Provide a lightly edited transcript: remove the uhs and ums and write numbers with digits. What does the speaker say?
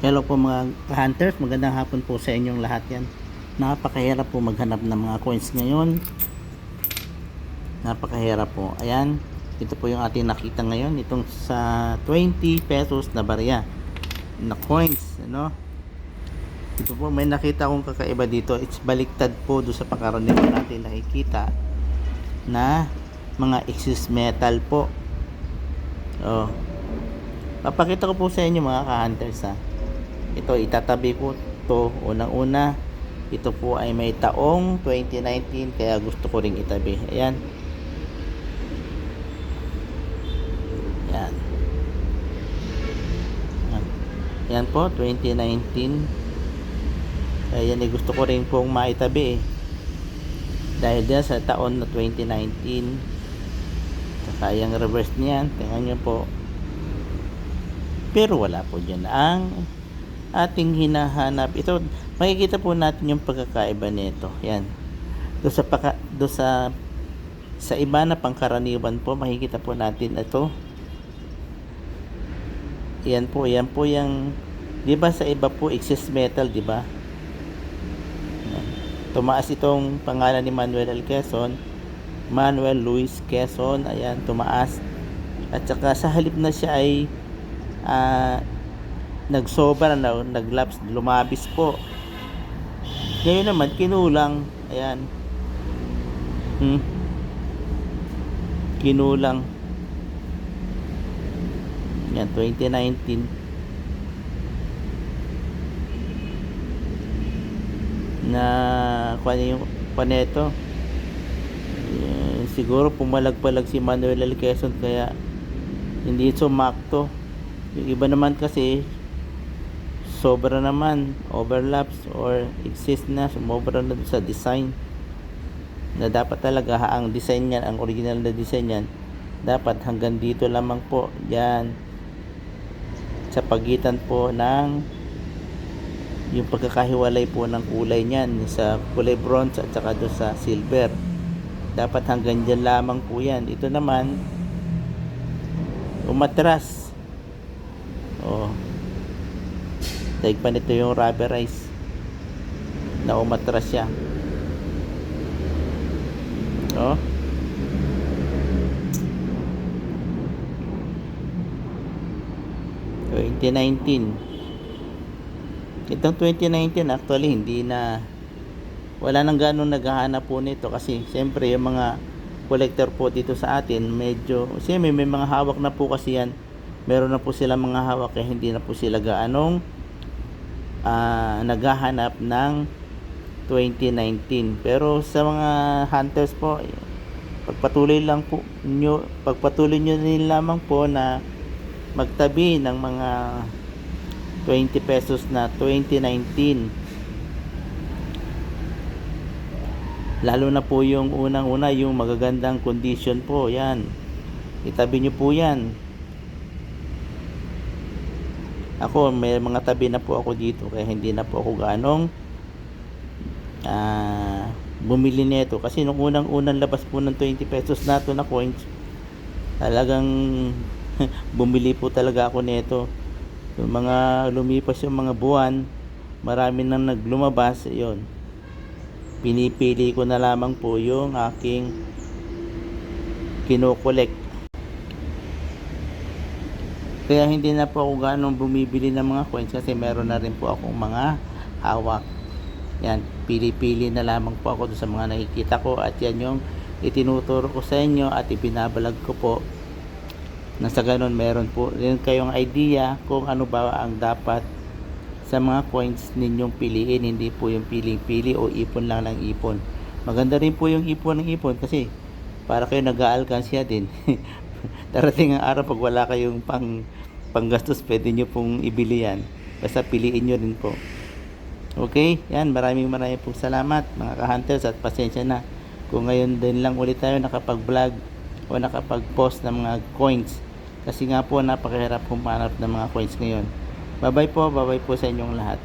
Hello po mga hunters, magandang hapon po sa inyong lahat yan. Napakahirap po maghanap ng mga coins ngayon. Napakahirap po. Ayan, ito po yung ating nakita ngayon. Itong sa 20 pesos na barya na coins. Ano? Ito po, may nakita akong kakaiba dito. It's baliktad po doon sa pangkaraniwan natin nakikita na mga excess metal po. Oh. Papakita ko po sa inyo mga ka-hunters ha. Ito itatabi ko to unang-una. Ito po ay may taong 2019 kaya gusto ko ring itabi. Ayan. Ayan. Ayan po 2019. Ayan eh, gusto ko rin pong maitabi dahil dyan sa taon na 2019. Saka yung reverse niyan, tingnan nyo po. Pero wala po dyan ang ating hinahanap. Ito, makikita po natin yung pagkakaiba nito. Yan. Do sa iba na pangkaraniwan po, makikita po natin ito. Yan po yung, 'di ba sa iba po excess metal, 'di ba? Tumaas itong pangalan ni Manuel L. Quezon, Manuel Luis Quezon. Ayan, tumaas. At saka sa halip na siya ay nagsobra na, naglapse, lumabis po. Ngayon naman kinulang. Ayan. Kinulang. Yan 2019 na yung paneto. Siguro pumalagpalag si Manuel L. Quezon kaya hindi sumakto. Yung iba naman kasi sobra naman, overlaps or exist na, sumobra na sa design na dapat talaga ang design niyan, ang original na design niyan dapat hanggang dito lamang po, yan sa pagitan po ng yung pagkakahiwalay po ng kulay niyan sa kulay bronze at saka doon sa silver, dapat hanggang dyan lamang po yan. Ito naman umatras. Daig pa nito yung rubberize na umatras siya. 2019. Itong 2019 actually hindi na, wala nang ganun naghahanap po nito kasi siyempre yung mga collector po dito sa atin medyo, siyempre may mga hawak na po kasi yan, meron na po sila mga hawak kaya hindi na po sila gaanong naghahanap ng 2019. Pero sa mga hunters po, pagpatuloy nyo din lamang po na magtabi ng mga 20 pesos na 2019, lalo na po yung unang-una, yung magagandang condition po, yan itabi nyo po yan. Ako may mga tabi na po ako dito kaya hindi na po ako ganong bumili nito kasi nung unang labas po ng 20 pesos nato na coins, talagang bumili po talaga ako nito. Yung mga lumipas yung mga buwan, marami nang naglumabas, yun pinipili ko na lamang po yung aking kinokolekt. Kaya hindi na po ako ganong bumibili ng mga coins kasi meron na rin po akong mga hawak. Yan, pili-pili na lamang po ako sa mga nakikita ko at yan yung itinuturo ko sa inyo at ibinabalag ko po na sa ganun meron po rin kayong idea kung ano ba ang dapat sa mga coins ninyong piliin. Hindi po yung piling-pili o ipon lang ng ipon. Maganda rin po yung ipon ng ipon kasi para kayo nag-aalkansya din. Darating ang araw pag wala kayong panggastos, pwede nyo pong ibili yan. Basta piliin nyo rin po. Okay, yan, maraming pong salamat mga ka-hunters at pasensya na kung ngayon din lang ulit tayo nakapag-vlog o nakapag-post ng mga coins kasi nga po napakahirap humanap ng mga coins ngayon. Bye bye po sa inyong lahat.